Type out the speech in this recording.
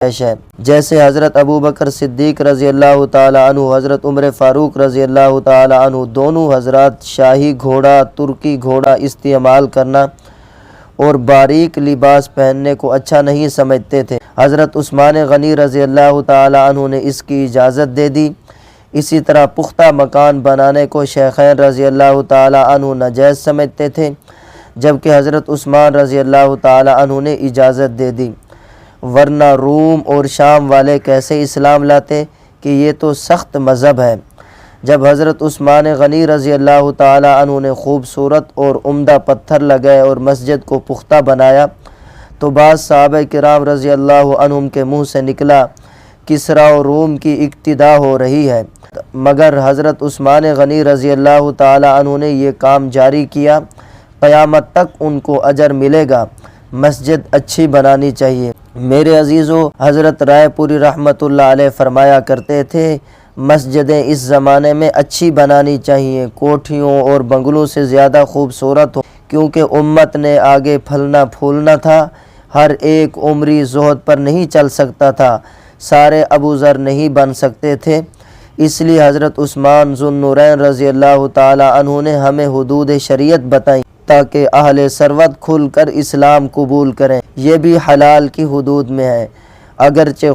پیش ہے، جیسے حضرت ابو بکر صدیق رضی اللہ تعالی عنہ، حضرت عمر فاروق رضی اللہ تعالی عنہ، دونوں حضرات شاہی گھوڑا، ترکی گھوڑا استعمال کرنا اور باریک لباس پہننے کو اچھا نہیں سمجھتے تھے۔ حضرت عثمان غنی رضی اللہ تعالی عنہ نے اس کی اجازت دے دی۔ اسی طرح پختہ مکان بنانے کو شیخین رضی اللہ تعالی عنہ ناجائز سمجھتے تھے، جبکہ حضرت عثمان رضی اللہ تعالی عنہ نے اجازت دے دی، ورنہ روم اور شام والے کیسے اسلام لاتے کہ یہ تو سخت مذہب ہے۔ جب حضرت عثمان غنی رضی اللہ تعالی عنہ نے خوبصورت اور عمدہ پتھر لگائے اور مسجد کو پختہ بنایا تو بعض صحابہ کرام رضی اللہ عنہم کے منہ سے نکلا، کسریٰ و روم کی اقتدا ہو رہی ہے، مگر حضرت عثمان غنی رضی اللہ تعالی عنہ نے یہ کام جاری کیا، قیامت تک ان کو اجر ملے گا۔ مسجد اچھی بنانی چاہیے۔ میرے عزیزو، حضرت رائے پوری رحمۃ اللہ علیہ فرمایا کرتے تھے، مسجدیں اس زمانے میں اچھی بنانی چاہیے، کوٹھیوں اور بنگلوں سے زیادہ خوبصورت ہو، کیونکہ امت نے آگے پھلنا پھولنا تھا، ہر ایک عمری زہد پر نہیں چل سکتا تھا، سارے ابو ذر نہیں بن سکتے تھے، اس لیے حضرت عثمان ذو النورین رضی اللہ تعالی عنہ نے ہمیں حدود شریعت بتائیں تاکہ اہل ثروت کھل کر اسلام قبول کریں۔ یہ بھی حلال کی حدود میں ہے، اگرچہ